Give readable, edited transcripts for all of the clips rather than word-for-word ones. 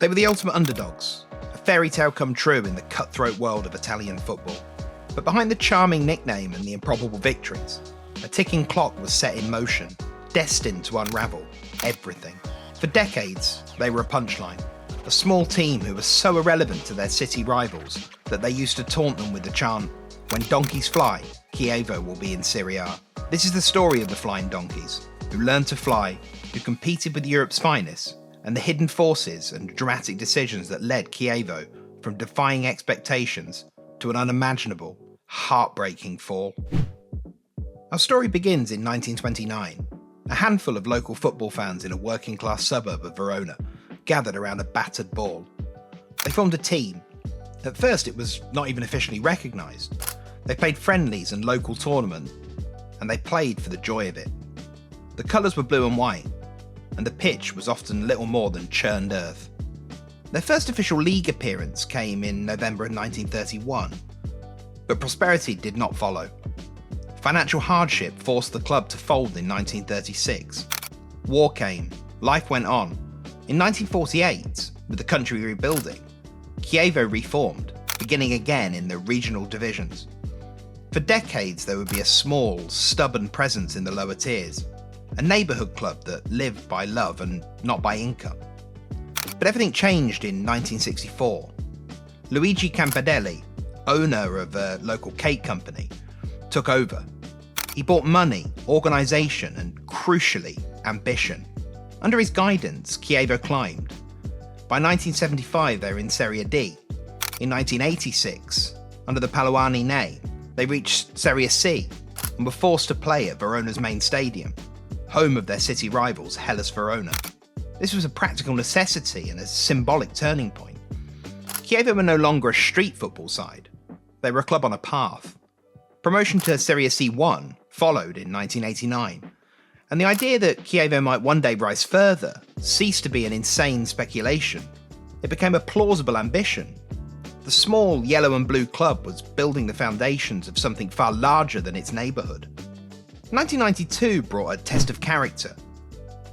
They were the ultimate underdogs, a fairy tale come true in the cutthroat world of Italian football. But behind the charming nickname and the improbable victories, a ticking clock was set in motion, destined to unravel everything. For decades, they were a punchline, a small team who was so irrelevant to their city rivals that they used to taunt them with the chant, "When donkeys fly, Chievo will be in Serie A." This is the story of the Flying Donkeys, who learned to fly, who competed with Europe's finest, and the hidden forces and dramatic decisions that led Chievo from defying expectations to an unimaginable, heartbreaking fall. Our story begins in 1929. A handful of local football fans in a working-class suburb of Verona gathered around a battered ball. They formed a team. At first, it was not even officially recognised. They played friendlies and local tournaments, and they played for the joy of it. The colours were blue and white, and the pitch was often little more than churned earth. Their first official league appearance came in November of 1931, but prosperity did not follow. Financial hardship forced the club to fold in 1936. War came, life went on. In 1948, with the country rebuilding, Chievo reformed, beginning again in the regional divisions. For decades there would be a small, stubborn presence in the lower tiers, a neighbourhood club that lived by love and not by income. But everything changed in 1964. Luigi Campanelli, owner of a local cake company, took over. He brought money, organisation and, crucially, ambition. Under his guidance, Chievo climbed. By 1975 they were in Serie D. In 1986, under the Paluani name, they reached Serie C and were forced to play at Verona's main stadium, home of their city rivals Hellas Verona. This was a practical necessity and a symbolic turning point. Chievo were no longer a street football side. They were a club on a path. Promotion to Serie C1 followed in 1989, and the idea that Chievo might one day rise further ceased to be an insane speculation. It became a plausible ambition. The small yellow and blue club was building the foundations of something far larger than its neighbourhood. 1992 brought a test of character.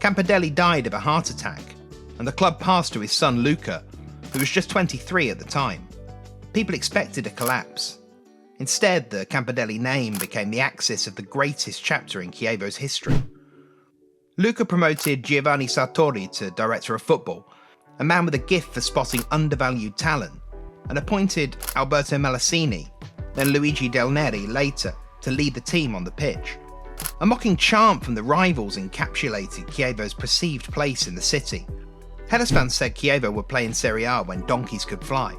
Campanelli died of a heart attack, and the club passed to his son Luca, who was just 23 at the time. People expected a collapse. Instead, the Campanelli name became the axis of the greatest chapter in Chievo's history. Luca promoted Giovanni Sartori to director of football, a man with a gift for spotting undervalued talent, and appointed Alberto Malassini, then Luigi Del Neri later, to lead the team on the pitch. A mocking chant from the rivals encapsulated Chievo's perceived place in the city. Hellas fans said Chievo would play in Serie A when donkeys could fly.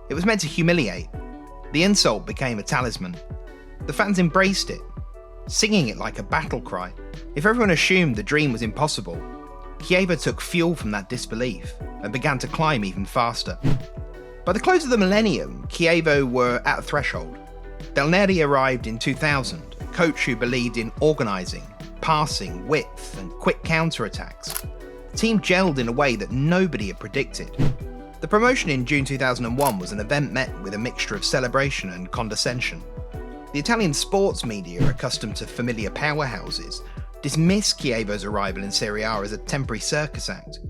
It was meant to humiliate. The insult became a talisman. The fans embraced it, singing it like a battle cry. If everyone assumed the dream was impossible, Chievo took fuel from that disbelief and began to climb even faster. By the close of the millennium, Chievo were at a threshold. Del Neri arrived in 2000, a coach who believed in organising, passing, width and quick counter-attacks. The team gelled in a way that nobody had predicted. The promotion in June 2001 was an event met with a mixture of celebration and condescension. The Italian sports media, accustomed to familiar powerhouses, dismissed Chievo's arrival in Serie A as a temporary circus act.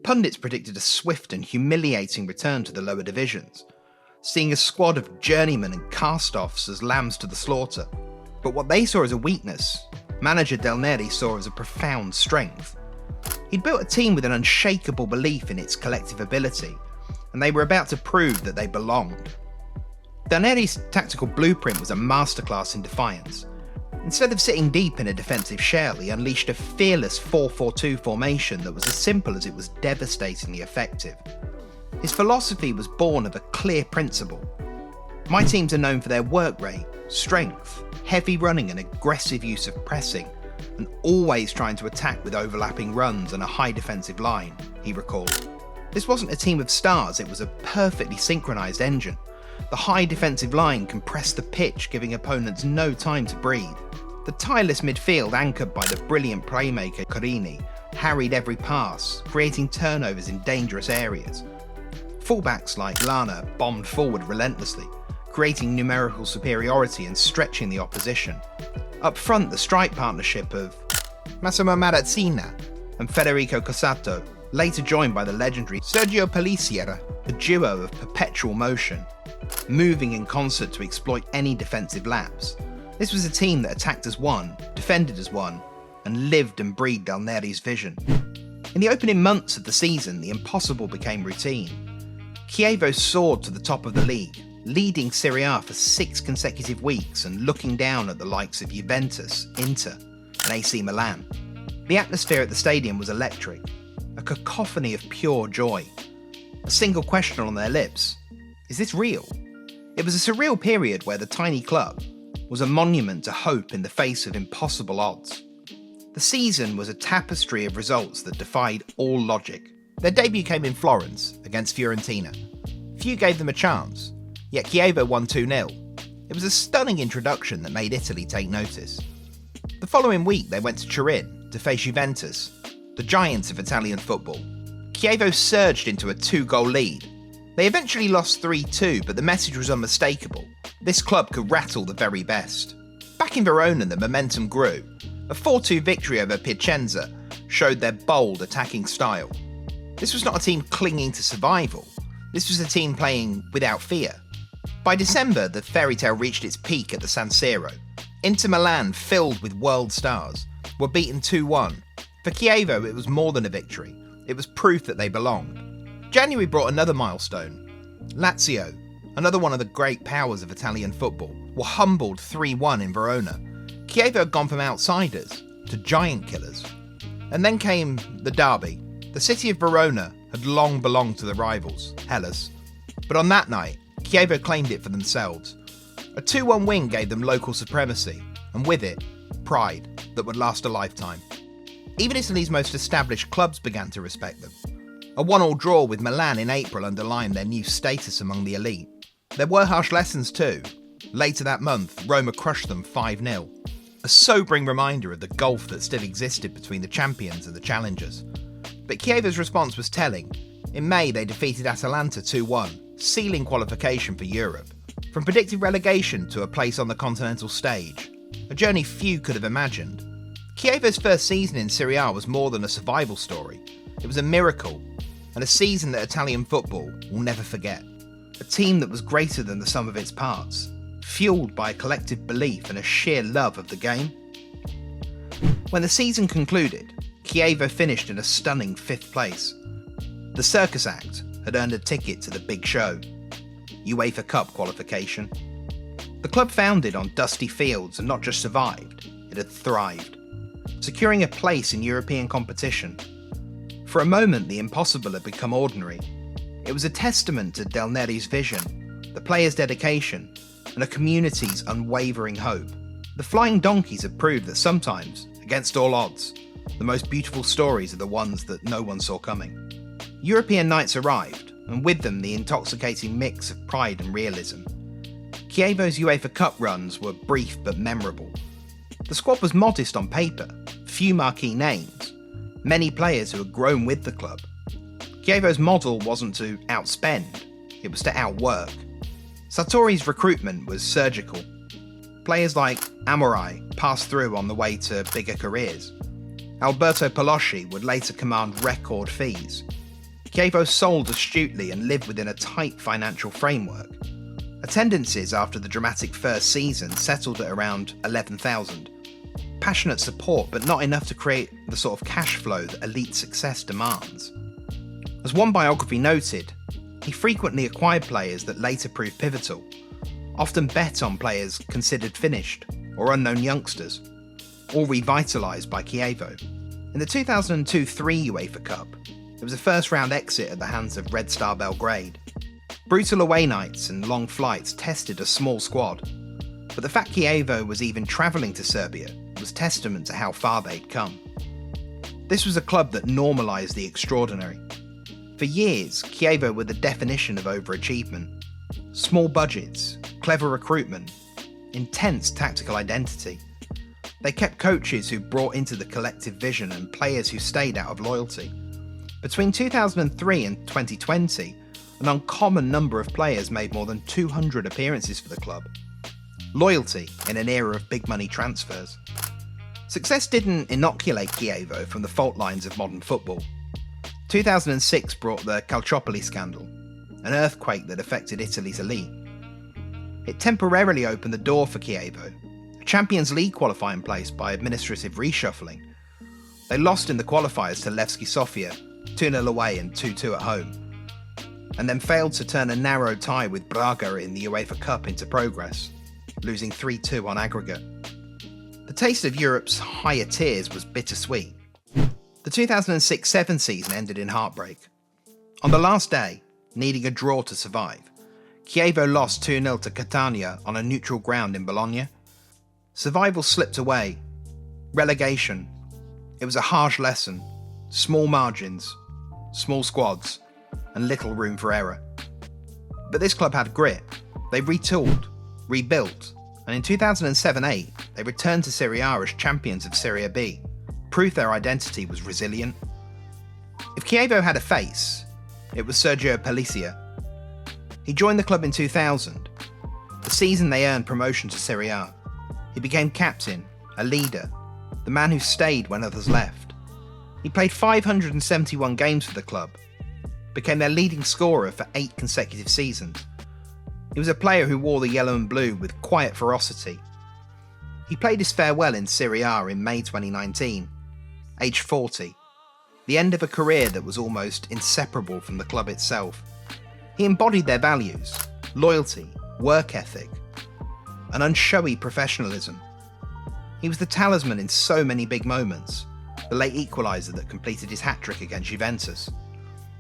Pundits predicted a swift and humiliating return to the lower divisions, seeing a squad of journeymen and cast-offs as lambs to the slaughter. But what they saw as a weakness, manager Del Neri saw as a profound strength. He'd built a team with an unshakable belief in its collective ability, and they were about to prove that they belonged. Del Neri's tactical blueprint was a masterclass in defiance. Instead of sitting deep in a defensive shell, he unleashed a fearless 4-4-2 formation that was as simple as it was devastatingly effective. His philosophy was born of a clear principle. My teams are known for their work rate, strength, heavy running and aggressive use of pressing, and always trying to attack with overlapping runs and a high defensive line, he recalled. This wasn't a team of stars, it was a perfectly synchronised engine. The high defensive line compressed the pitch, giving opponents no time to breathe. The tireless midfield, anchored by the brilliant playmaker Carini, harried every pass, creating turnovers in dangerous areas. Fullbacks like Lana bombed forward relentlessly, creating numerical superiority and stretching the opposition. Up front, the strike partnership of Massimo Marazzina and Federico Cossato later joined by the legendary Sergio Pellissier, a duo of perpetual motion, moving in concert to exploit any defensive lapse. This was a team that attacked as one, defended as one, and lived and breathed Del Neri's vision. In the opening months of the season, the impossible became routine. Chievo soared to the top of the league, leading Serie A for 6 consecutive weeks and looking down at the likes of Juventus, Inter, and AC Milan. The atmosphere at the stadium was electric, a cacophony of pure joy. A single question on their lips: is this real? It was a surreal period where the tiny club was a monument to hope in the face of impossible odds. The season was a tapestry of results that defied all logic. Their debut came in Florence against Fiorentina. Few gave them a chance, yet Chievo won 2-0. It was a stunning introduction that made Italy take notice. The following week they went to Turin to face Juventus, the giants of Italian football. Chievo surged into a 2-goal lead. They eventually lost 3-2, but the message was unmistakable. This club could rattle the very best. Back in Verona, the momentum grew. A 4-2 victory over Piacenza showed their bold attacking style. This was not a team clinging to survival. This was a team playing without fear. By December, the fairy tale reached its peak at the San Siro. Inter Milan, filled with world stars, were beaten 2-1. For Chievo, it was more than a victory. It was proof that they belonged. January brought another milestone. Lazio, another one of the great powers of Italian football, were humbled 3-1 in Verona. Chievo had gone from outsiders to giant killers. And then came the derby. The city of Verona had long belonged to the rivals, Hellas. But on that night, Chievo claimed it for themselves. A 2-1 win gave them local supremacy, and with it, pride that would last a lifetime. Even Italy's most established clubs began to respect them. A 1-1 draw with Milan in April underlined their new status among the elite. There were harsh lessons too. Later that month, Roma crushed them 5-0. A sobering reminder of the gulf that still existed between the champions and the challengers. But Chievo's response was telling. In May, they defeated Atalanta 2-1, sealing qualification for Europe. From predicted relegation to a place on the continental stage, a journey few could have imagined. Chievo's first season in Serie A was more than a survival story. It was a miracle, and a season that Italian football will never forget. A team that was greater than the sum of its parts, fueled by a collective belief and a sheer love of the game. When the season concluded, Chievo finished in a stunning 5th place. The circus act had earned a ticket to the big show, UEFA Cup qualification. The club founded on dusty fields and not just survived, it had thrived, securing a place in European competition. For a moment, the impossible had become ordinary. It was a testament to Del Neri's vision, the players' dedication, and a community's unwavering hope. The Flying Donkeys have proved that sometimes, against all odds, the most beautiful stories are the ones that no one saw coming. European nights arrived, and with them the intoxicating mix of pride and realism. Chievo's UEFA Cup runs were brief but memorable. The squad was modest on paper, few marquee names, many players who had grown with the club. Chievo's model wasn't to outspend, it was to outwork. Sartori's recruitment was surgical. Players like Amorai passed through on the way to bigger careers. Alberto Palosci would later command record fees. Chievo sold astutely and lived within a tight financial framework. Attendances after the dramatic first season settled at around 11,000. Passionate support, but not enough to create the sort of cash flow that elite success demands. As one biography noted, he frequently acquired players that later proved pivotal, often bet on players considered finished or unknown youngsters, all revitalised by Chievo. In the 2002-03 UEFA Cup, it was a first-round exit at the hands of Red Star Belgrade. Brutal away nights and long flights tested a small squad, but the fact Chievo was even travelling to Serbia was testament to how far they'd come. This was a club that normalised the extraordinary. For years, Chievo were the definition of overachievement. Small budgets, clever recruitment, intense tactical identity. They kept coaches who brought into the collective vision and players who stayed out of loyalty. Between 2003 and 2020, an uncommon number of players made more than 200 appearances for the club. Loyalty in an era of big money transfers. Success didn't inoculate Chievo from the fault lines of modern football. 2006 brought the Calciopoli scandal, an earthquake that affected Italy's elite. It temporarily opened the door for Chievo, a Champions League qualifying place by administrative reshuffling. They lost in the qualifiers to Levski Sofia, 2-0 away and 2-2 at home, and then failed to turn a narrow tie with Braga in the UEFA Cup into progress, losing 3-2 on aggregate. The taste of Europe's higher tiers was bittersweet. The 2006-07 season ended in heartbreak. On the last day, needing a draw to survive, Chievo lost 2-0 to Catania on a neutral ground in Bologna. Survival slipped away. Relegation. It was a harsh lesson. Small margins, small squads, and little room for error. But this club had grit. They retooled, rebuilt, and in 2007-08, they returned to Serie A as champions of Serie B, proof their identity was resilient. If Chievo had a face, it was Sergio Pellicia. He joined the club in 2000, the season they earned promotion to Serie A. He became captain, a leader, the man who stayed when others left. He played 571 games for the club, became their leading scorer for 8 consecutive seasons. He was a player who wore the yellow and blue with quiet ferocity. He played his farewell in Serie A in May 2019, aged 40, the end of a career that was almost inseparable from the club itself. He embodied their values, loyalty, work ethic, an unshowy professionalism. He was the talisman in so many big moments, the late equaliser that completed his hat-trick against Juventus,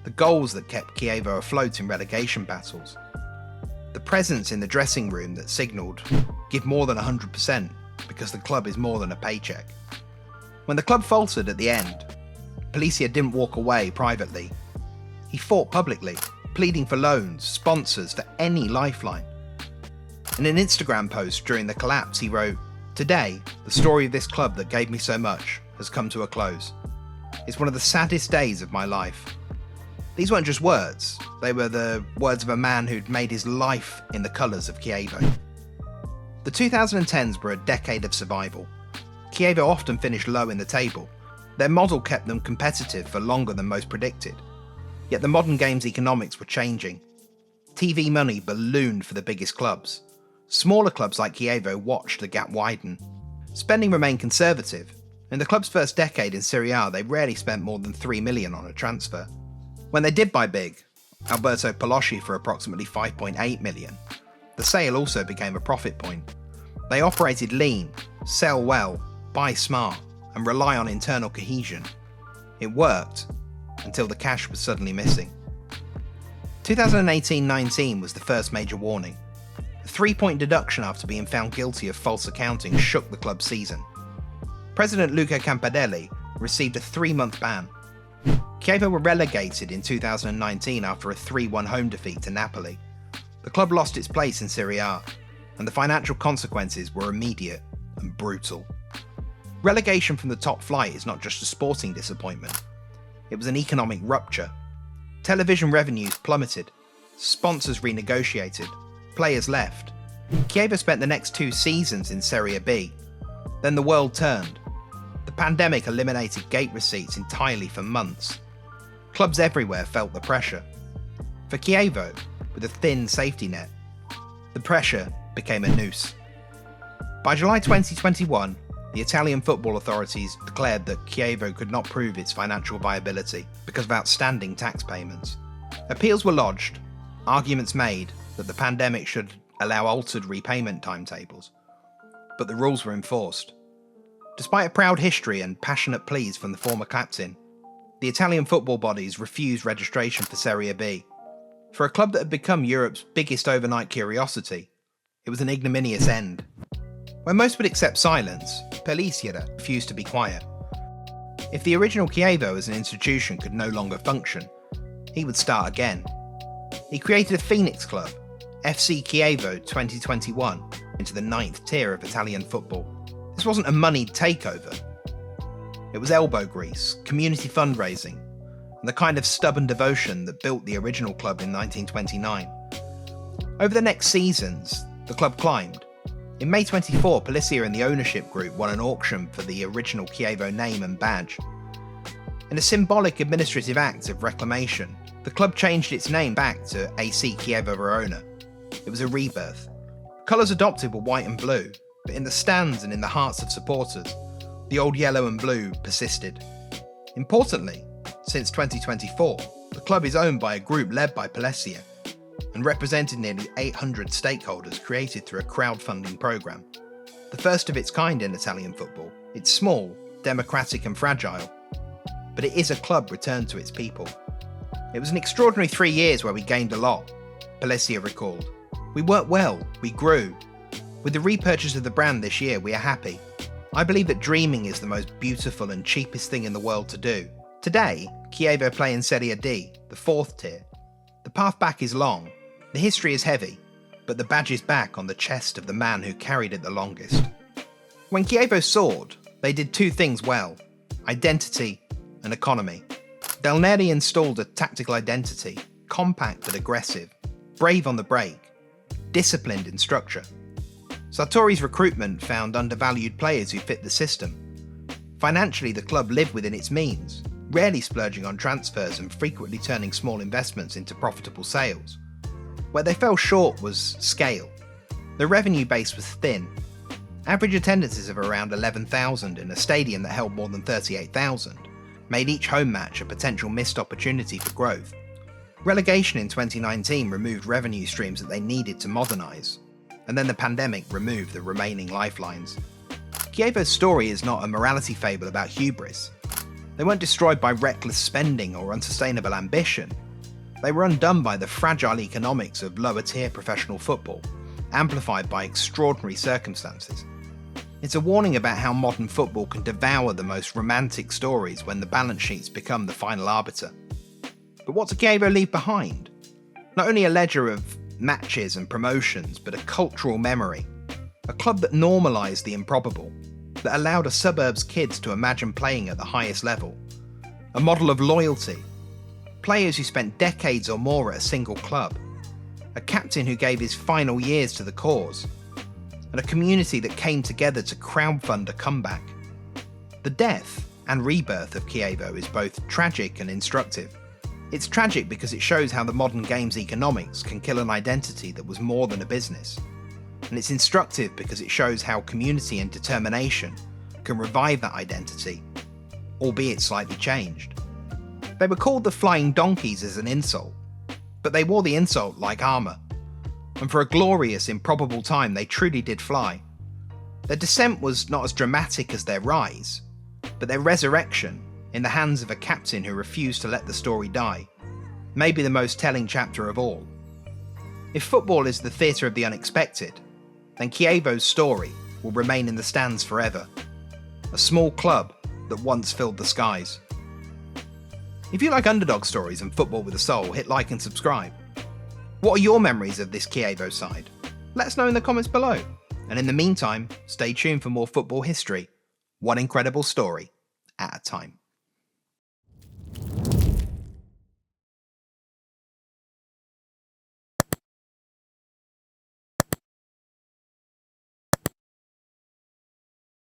the goals that kept Chievo afloat in relegation battles, the presence in the dressing room that signalled, give more than 100% because the club is more than a paycheck. When the club faltered at the end, Pellicia didn't walk away privately. He fought publicly, pleading for loans, sponsors, for any lifeline. In an Instagram post during the collapse, he wrote, "Today, the story of this club that gave me so much has come to a close. It's one of the saddest days of my life." These weren't just words, they were the words of a man who'd made his life in the colours of Chievo. The 2010s were a decade of survival. Chievo often finished low in the table. Their model kept them competitive for longer than most predicted. Yet the modern game's economics were changing. TV money ballooned for the biggest clubs. Smaller clubs like Chievo watched the gap widen. Spending remained conservative. In the club's first decade in Serie A, they rarely spent more than $3 million on a transfer. When they did buy big, Alberto Palosci for approximately $5.8 million, the sale also became a profit point. They operated lean, sell well, buy smart, and rely on internal cohesion. It worked, until the cash was suddenly missing. 2018-19 was the first major warning. A 3-point deduction after being found guilty of false accounting shook the club's season. President Luca Campanelli received a 3-month ban. Chievo were relegated in 2019 after a 3-1 home defeat to Napoli. The club lost its place in Serie A, and the financial consequences were immediate and brutal. Relegation from the top flight is not just a sporting disappointment. It was an economic rupture. Television revenues plummeted, sponsors renegotiated, players left. Chievo spent the next 2 seasons in Serie B. Then the world turned. The pandemic eliminated gate receipts entirely for months. Clubs everywhere felt the pressure. For Chievo, with a thin safety net, the pressure became a noose. By July 2021, the Italian football authorities declared that Chievo could not prove its financial viability because of outstanding tax payments. Appeals were lodged, arguments made that the pandemic should allow altered repayment timetables, but the rules were enforced. Despite a proud history and passionate pleas from the former captain, the Italian football bodies refused registration for Serie B. For a club that had become Europe's biggest overnight curiosity, it was an ignominious end. When most would accept silence, Pellicia refused to be quiet. If the original Chievo as an institution could no longer function, he would start again. He created a Phoenix club, FC Chievo 2021, into the 9th tier of Italian football. This wasn't a moneyed takeover. It was elbow grease, community fundraising, and the kind of stubborn devotion that built the original club in 1929. Over the next seasons, the club climbed. In May 24, Pellicia and the ownership group won an auction for the original Chievo name and badge. In a symbolic administrative act of reclamation, the club changed its name back to AC Chievo Verona. It was a rebirth. Colours adopted were white and blue, but in the stands and in the hearts of supporters, the old yellow and blue persisted. Importantly, since 2024, the club is owned by a group led by Palessia and represented nearly 800 stakeholders created through a crowdfunding programme. The first of its kind in Italian football. It's small, democratic and fragile, but it is a club returned to its people. It was an extraordinary 3 years where we gained a lot, Palessia recalled. We worked well, we grew. With the repurchase of the brand this year, we are happy. I believe that dreaming is the most beautiful and cheapest thing in the world to do. Today, Chievo play in Serie A, the 4th tier. The path back is long, the history is heavy, but the badge is back on the chest of the man who carried it the longest. When Chievo soared, they did 2 things well: identity and economy. Del Neri installed a tactical identity, compact but aggressive, brave on the break, disciplined in structure. Sartori's recruitment found undervalued players who fit the system. Financially, the club lived within its means, rarely splurging on transfers and frequently turning small investments into profitable sales. Where they fell short was scale. The revenue base was thin. Average attendances of around 11,000 in a stadium that held more than 38,000 made each home match a potential missed opportunity for growth. Relegation in 2019 removed revenue streams that they needed to modernise, and then the pandemic removed the remaining lifelines. Chievo's story is not a morality fable about hubris. They weren't destroyed by reckless spending or unsustainable ambition. They were undone by the fragile economics of lower-tier professional football, amplified by extraordinary circumstances. It's a warning about how modern football can devour the most romantic stories when the balance sheets become the final arbiter. But what did Chievo leave behind? Not only a ledger of matches and promotions, but a cultural memory. A club that normalised the improbable, that allowed a suburb's kids to imagine playing at the highest level. A model of loyalty. Players who spent decades or more at a single club. A captain who gave his final years to the cause. And a community that came together to crowdfund a comeback. The death and rebirth of Chievo is both tragic and instructive. It's tragic because it shows how the modern game's economics can kill an identity that was more than a business. And it's instructive because it shows how community and determination can revive that identity, albeit slightly changed. They were called the Flying Donkeys as an insult, but they wore the insult like armour. And for a glorious, improbable time, they truly did fly. Their descent was not as dramatic as their rise, but their resurrection, in the hands of a captain who refused to let the story die, may be the most telling chapter of all. If football is the theatre of the unexpected, then Chievo's story will remain in the stands forever. A small club that once filled the skies. If you like underdog stories and football with a soul, hit like and subscribe. What are your memories of this Chievo side? Let us know in the comments below. And in the meantime, stay tuned for more football history, one incredible story at a time.